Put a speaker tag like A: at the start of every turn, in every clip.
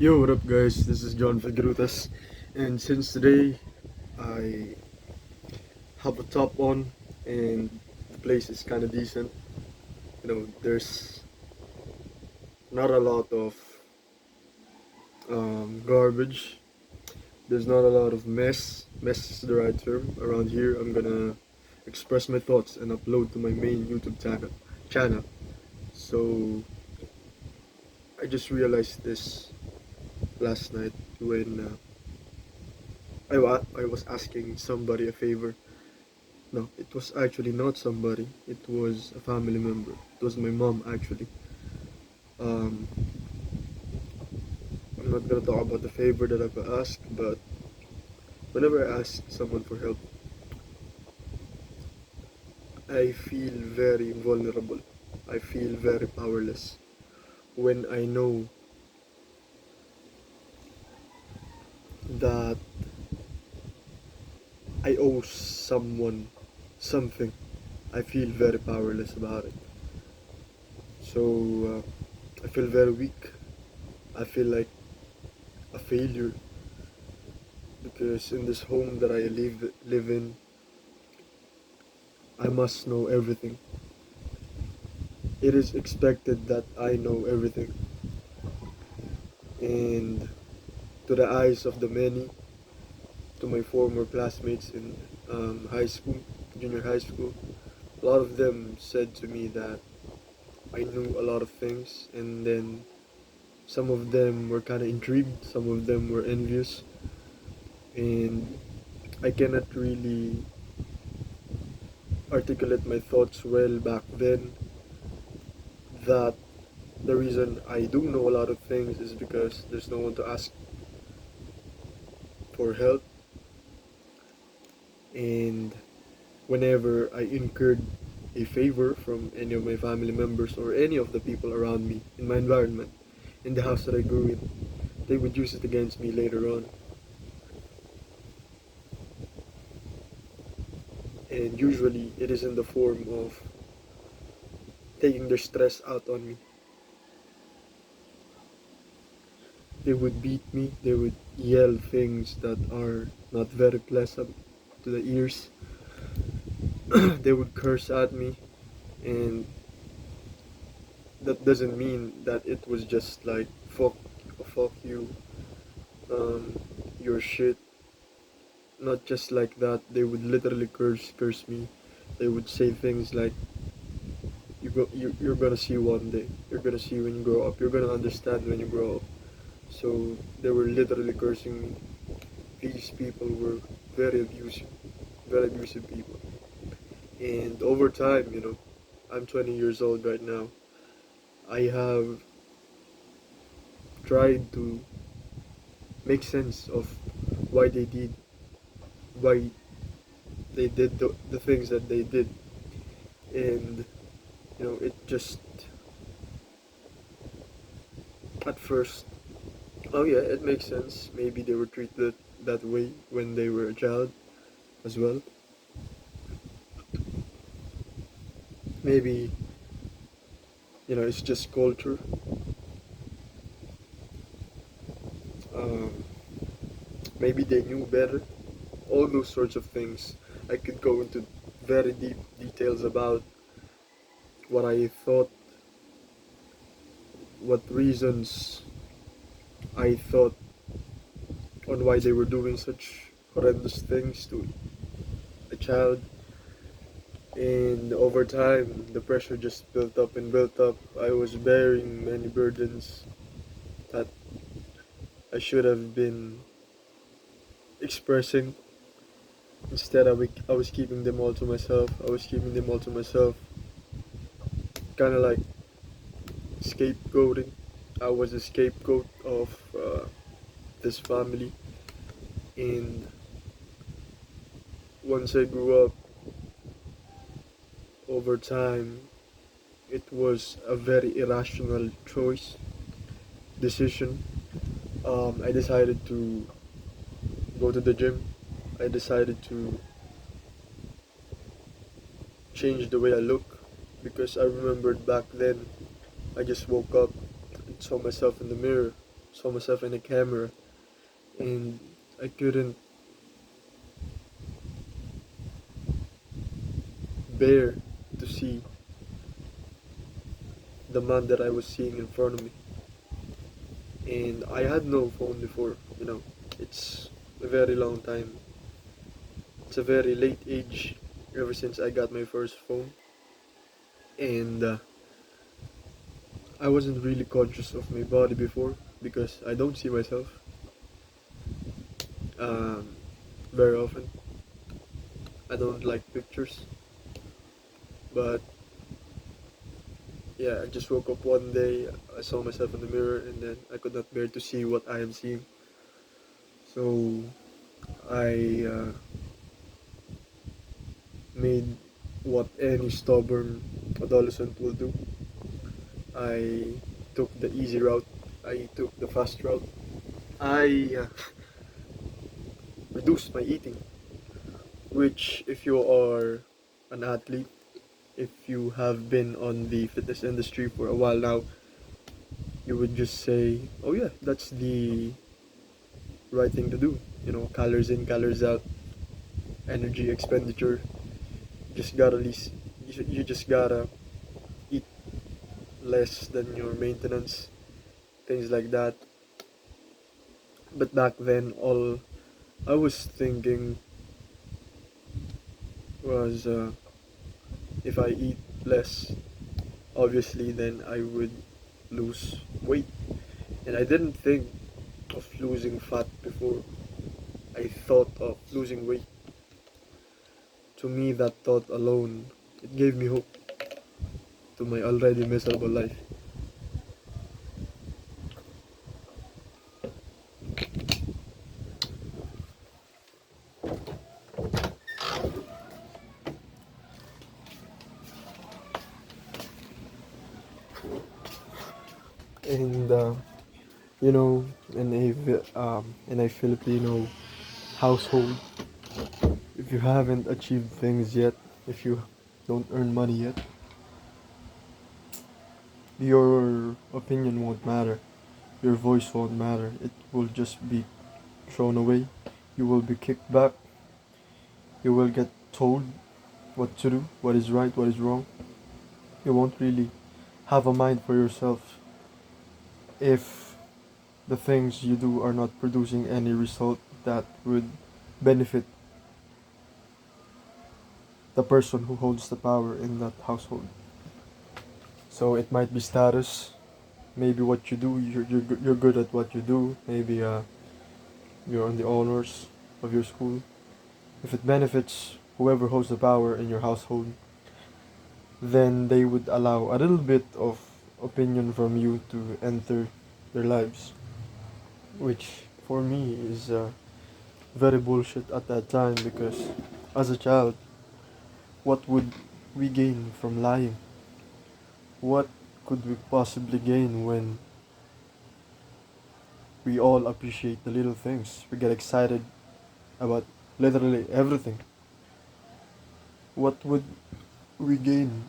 A: Yo, what up, guys? This is John Figuerutas, and since today I have a top on and the place is kind of decent, there's not a lot of garbage. There's not a lot of mess. Mess is the right term around here. I'm gonna express my thoughts and upload to my main YouTube channel. So I just realized this last night when I was asking somebody a favor. No, it was actually not somebody. It was a family member. It was my mom, actually. Um, I'm not gonna talk about the favor that I've asked, but whenever I ask someone for help, I feel very vulnerable. I feel very powerless when I know that I owe someone something. I feel very powerless about it. So I feel very weak. I feel like a failure because in this home that I live in, I must know everything. It is expected that I know everything. And to the eyes of the many, to my former classmates in high school, junior high school, a lot of them said to me that I knew a lot of things, and then some of them were kind of intrigued, some of them were envious, and I cannot really articulate my thoughts well back then that the reason I do know a lot of things is because there's no one to ask for help, and whenever I incurred a favor from any of my family members or any of the people around me in my environment, in the house that I grew in, they would use it against me later on. And usually it is in the form of taking their stress out on me. They would beat me, they would yell things that are not very pleasant to the ears. They would curse at me, and that doesn't mean that it was just like fuck you, um, your shit. Not just like that. They would literally curse me. They would say things like, you're gonna see one day. You're gonna see when you grow up. You're gonna understand when you grow up. So they were literally cursing me. These people were very abusive people. And over time, I'm 20 years old right now. I have tried to make sense of why they did why they did the things that they did, and it just at first, oh yeah, it makes sense. Maybe they were treated that way when they were a child as well. Maybe it's just culture. um, Maybe they knew better. All those sorts of things. I could go into very deep details about what I thought, what reasons I thought on why they were doing such horrendous things to a child. And over time, the pressure just built up and built up. I was bearing many burdens that I should have been expressing. Instead, I was keeping them all to myself. I was keeping them all to myself. Kind of like scapegoating. I was a scapegoat of this family. And once I grew up, over time, it was a very irrational decision. I decided to go to the gym. I decided to change the way I look because I remembered back then I just woke up and saw myself in the mirror saw myself in a camera, and I couldn't bear to see the man that I was seeing in front of me. And I had no phone before, it's a very long time. It's a very late age ever since I got my first phone. And I wasn't really conscious of my body before because I don't see myself um, very often. I don't like pictures, but yeah, I just woke up one day, I saw myself in the mirror, and then I could not bear to see what I am seeing. So I made what any stubborn adolescent will do. I took the easy route. I took the fast route. I reduced my eating, which, if you are an athlete, if you have been on the fitness industry for a while now, you would just say, oh yeah, that's the right thing to do. Calories in, calories out, energy expenditure. Just gotta least, you just gotta eat less than your maintenance, things like that. But back then, all I was thinking was if I eat less, obviously, then I would lose weight. And I didn't think of losing fat before. I thought of losing weight. To me, that thought alone, it gave me hope to my already miserable life. And you know, in a Filipino household, if you haven't achieved things yet, if you don't earn money yet, your opinion won't matter. Your voice won't matter. It will just be thrown away. You will be kicked back. You will get told what to do, what is right, what is wrong. You won't really have a mind for yourself if the things you do are not producing any result that would benefit the person who holds the power in that household. So it might be status, maybe what you do, you're good at what you do, maybe you're on the honors of your school. If it benefits whoever holds the power in your household, then they would allow a little bit of opinion from you to enter their lives, which for me is very bullshit at that time because as a child, what would we gain from lying? What could we possibly gain when we all appreciate the little things? We get excited about literally everything. What would we gain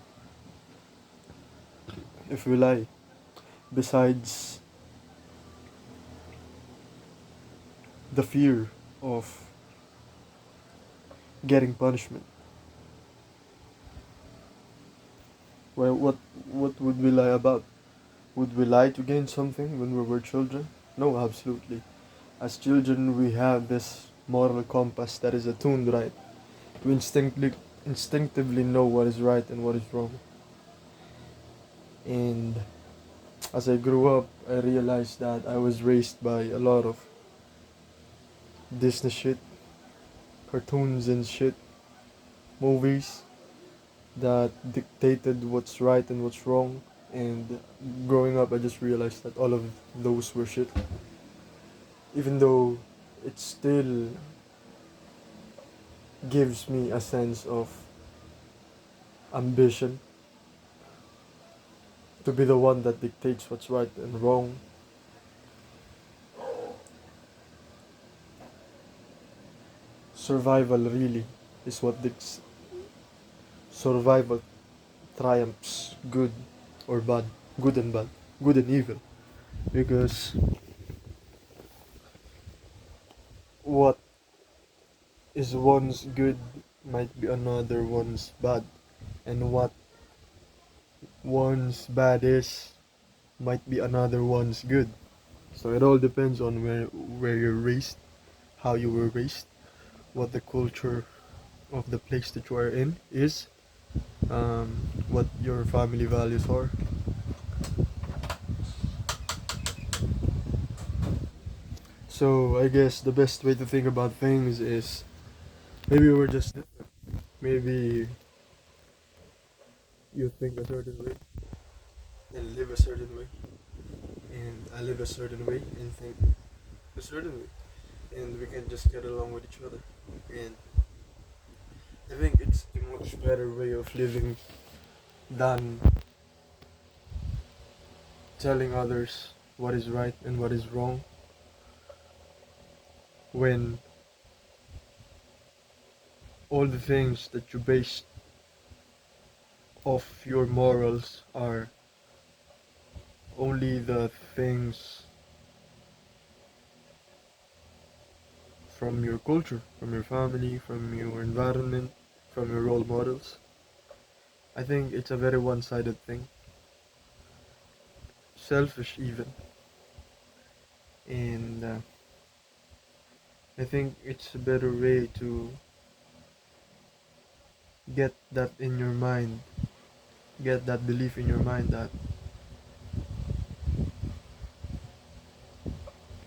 A: if we lie? Besides the fear of getting punishment. Well, what would we lie about? Would we lie to gain something when we were children? No, absolutely. As children, we have this moral compass that is attuned right. We instinctively know what is right and what is wrong. And as I grew up, I realized that I was raised by a lot of Disney shit, cartoons and shit, movies that dictated what's right and what's wrong. And growing up, I just realized that all of those were shit. Even though it still gives me a sense of ambition to be the one that dictates what's right and wrong. Survival really is what dictates. Survival triumphs good or bad, good and bad, good and evil. Because what is one's good might be another one's bad, and what one's bad is might be another one's good. So it all depends on where you're raised, how you were raised, what the culture of the place that you are in is, what your family values are. So I guess the best way to think about things is maybe we're just different. Maybe you think a certain way and live a certain way, and I live a certain way and think a certain way, and we can just get along with each other. And I think it's a much better way of living than telling others what is right and what is wrong when all the things that you base off your morals are only the things from your culture, from your family, from your environment, from your role models. I think it's a very one-sided thing, selfish even, and I think it's a better way to get that in your mind, get that belief in your mind that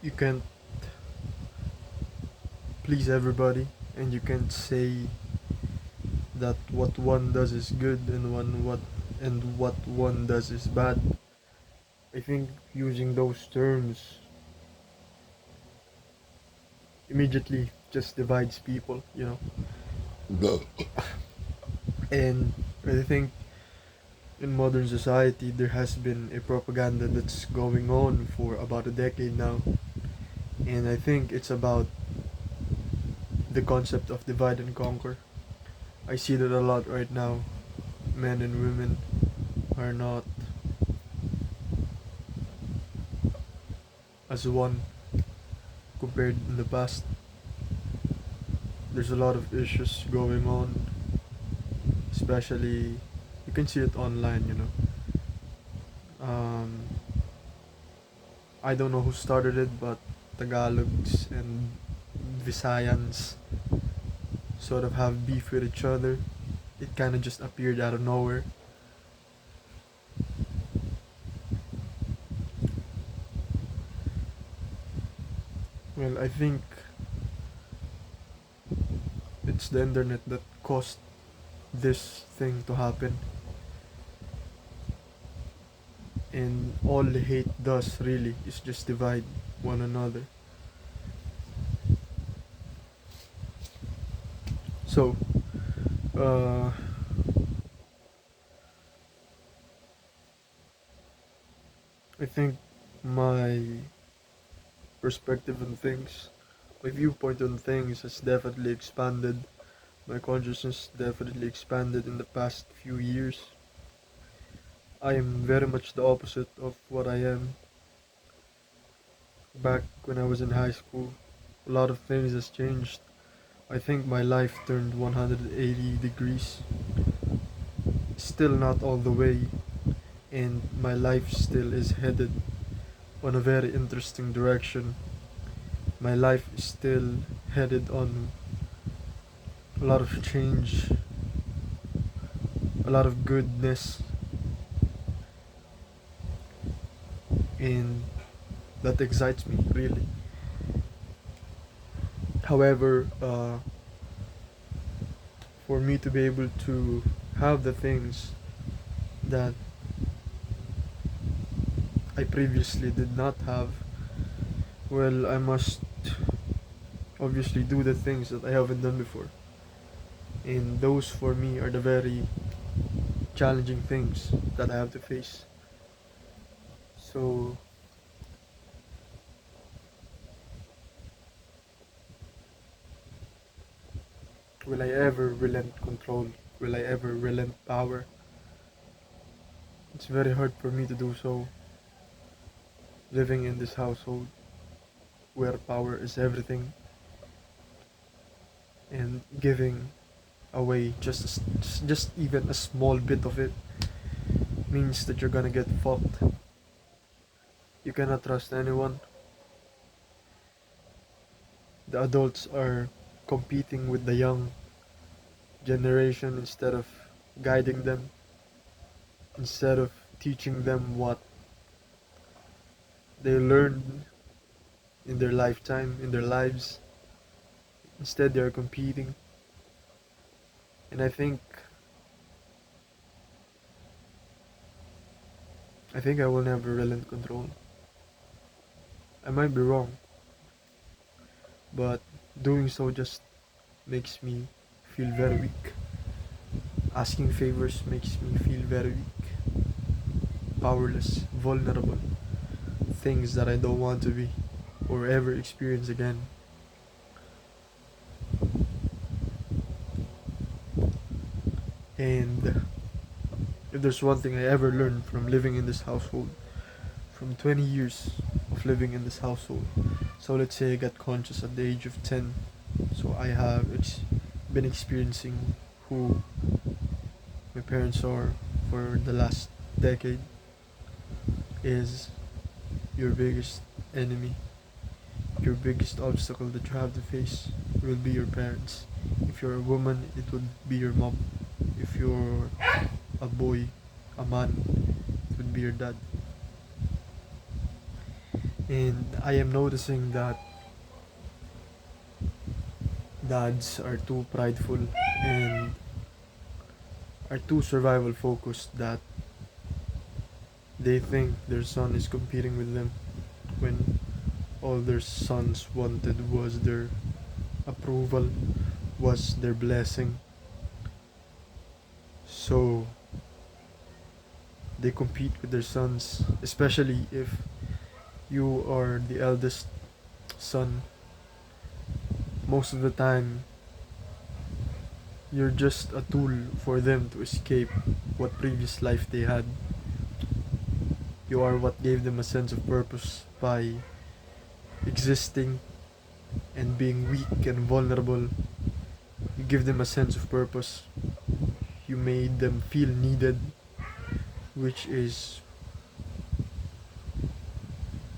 A: you can't please everybody and you can't say that what one does is good and what one does is bad. I think using those terms immediately just divides people, you know. No. And I think in modern society there has been a propaganda that's going on for about a decade now. And I think it's about the concept of divide and conquer. I see that a lot right now. Men and women are not as one compared in the past. There's a lot of issues going on, especially you can see it online, you know. Um, I don't know who started it, but Tagalogs and Visayans sort of have beef with each other. It kind of just appeared out of nowhere. Well, I think it's the internet that caused this thing to happen, and all hate does really is just divide one another. So, uh, I think my perspective on things, my viewpoint on things has definitely expanded. My consciousness definitely expanded in the past few years. I am very much the opposite of what I am back when I was in high school. A lot of things has changed. I think my life turned 180 degrees. Still not all the way, and my life still is headed on a very interesting direction. My life is still headed on a lot of change, a lot of goodness, and that excites me really. However, for me to be able to have the things that I previously did not have, well, I must obviously do the things that I haven't done before. And those for me are the very challenging things that I have to face. So, will I ever relent control? Will I ever relent power? It's very hard for me to do so living in this household where power is everything. and giving away just even a small bit of it means that you're gonna get fucked. You cannot trust anyone. The adults are competing with the young generation instead of guiding them, instead of teaching them what they learned in their lifetime, in their lives. Instead, they are competing. And I think I will never relent control. I might be wrong, but doing so just makes me feel very weak. Asking favors makes me feel very weak, powerless, vulnerable, things that I don't want to be or ever experience again. And if there's one thing I ever learned from living in this household, from 20 years of living in this household, so let's say I got conscious at the age of 10, so I have been experiencing who my parents are for the last decade, is your biggest enemy, your biggest obstacle that you have to face will be your parents. If you're a woman, it would be your mom. If you're a boy, a man, it would be your dad. And I am noticing that dads are too prideful and are too survival focused that they think their son is competing with them when all their sons wanted was their approval, was their blessing. So they compete with their sons, especially if you are the eldest son. Most of the time, you're just a tool for them to escape what previous life they had. You are what gave them a sense of purpose by existing and being weak and vulnerable. You give them a sense of purpose. You made them feel needed, which is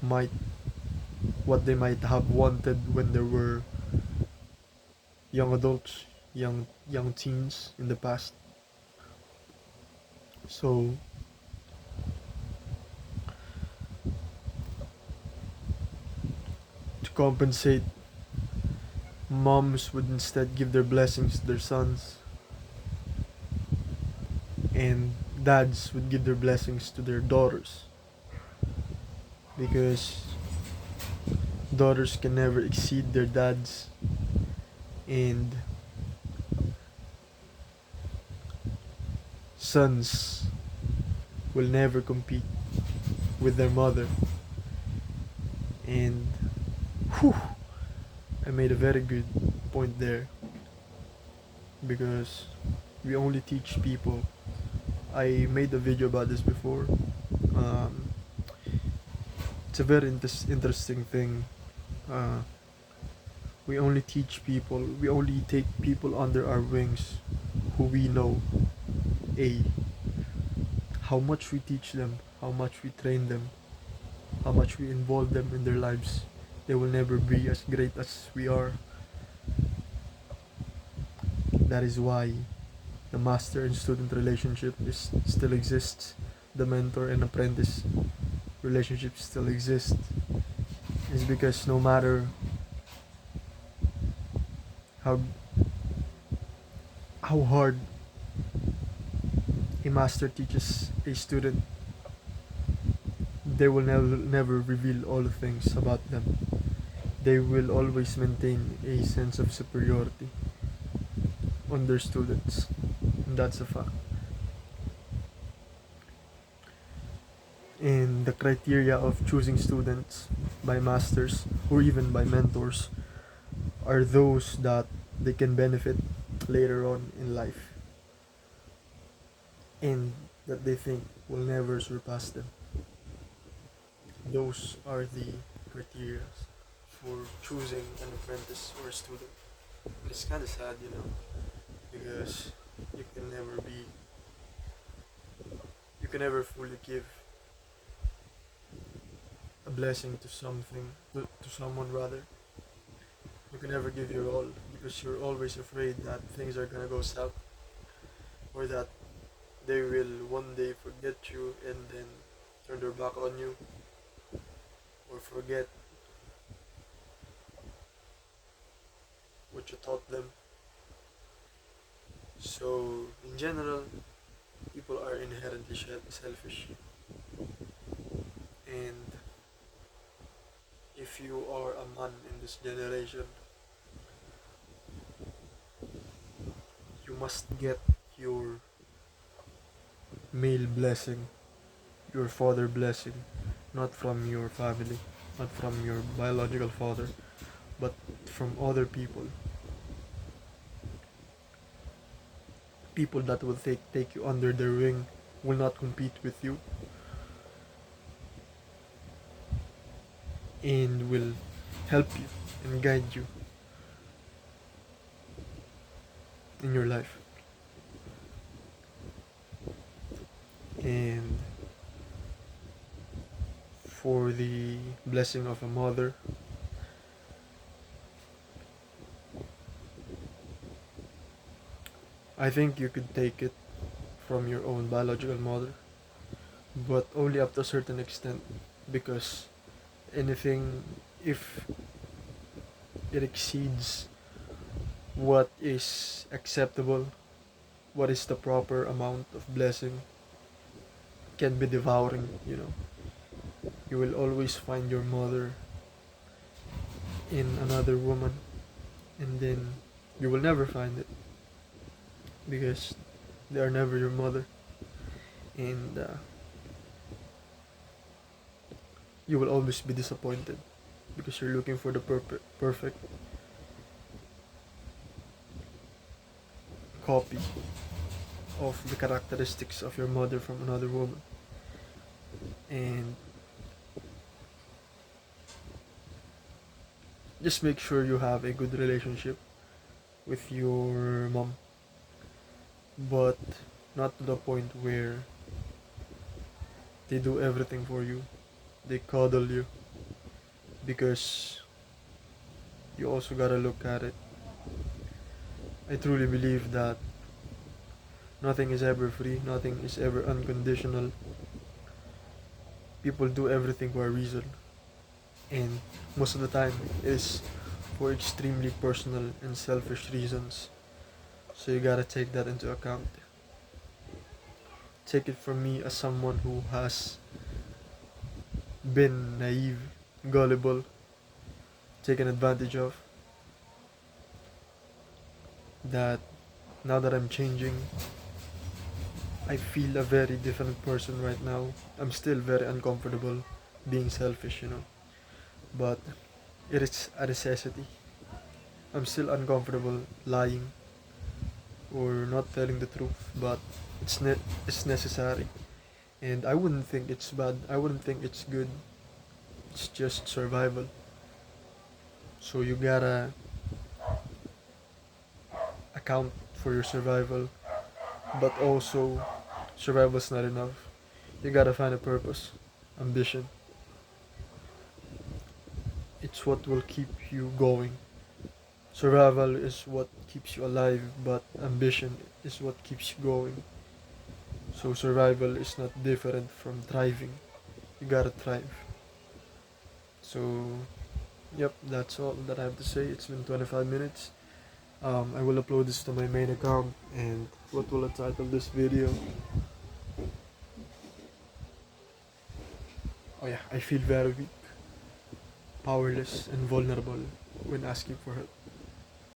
A: might what they might have wanted when they were young adults, young teens in the past. So to compensate, moms would instead give their blessings to their sons, and dads would give their blessings to their daughters, because daughters can never exceed their dads, and sons will never compete with their mother. And whew, I made a very good point there, because we only teach people. I made a video about this before. Um, it's a very interesting thing. Uh, we only teach people, we only take people under our wings who we know. A, how much we teach them, how much we train them, how much we involve them in their lives. They will never be as great as we are. That is why the master and student relationship still exists. The mentor and apprentice relationship still exists. It's because no matter how hard a master teaches a student, they will never reveal all the things about them. They will always maintain a sense of superiority on their students. And that's a fact. And the criteria of choosing students by masters or even by mentors are those that they can benefit later on in life and that they think will never surpass them. Those are the criteria for choosing an apprentice or a student. It's kind of sad, because you can never be, you can never fully give a blessing to something, to someone rather. You can never give your all because you're always afraid that things are gonna go south, or that they will one day forget you and then turn their back on you, or forget what you taught them. So, in general, people are inherently selfish, and if you are a man in this generation, you must get your male blessing, your father blessing, not from your family, not from your biological father, but from other people. People that will take you under their wing, will not compete with you, and will help you and guide you in your life. And for the blessing of a mother, I think you could take it from your own biological mother, but only up to a certain extent, because anything, if it exceeds what is acceptable, what is the proper amount of blessing, can be devouring. You will always find your mother in another woman, and then you will never find it because they are never your mother, and you will always be disappointed because you're looking for the perfect copy of the characteristics of your mother from another woman. And just make sure you have a good relationship with your mom, but not to the point where they do everything for you, they cuddle you, because you also gotta look at it. I truly believe that nothing is ever free, nothing is ever unconditional. People do everything for a reason, and most of the time it is for extremely personal and selfish reasons. So you gotta take that into account. Take it from me as someone who has been naive, gullible, taken advantage of, that now that I'm changing, I feel a very different person right now. I'm still very uncomfortable being selfish, but it is a necessity. I'm still uncomfortable lying or not telling the truth, but it's necessary. And I wouldn't think it's bad. I wouldn't think it's good. It's just survival. So you gotta account for your survival, but also survival's not enough. You gotta find a purpose, ambition. It's what will keep you going. Survival is what keeps you alive, but ambition is what keeps you going. So survival is not different from thriving. You gotta thrive. So, yep, that's all that I have to say. It's been 25 minutes. I will upload this to my main account, and what will I title this video? Oh yeah, I feel very weak, powerless, and vulnerable when asking for help.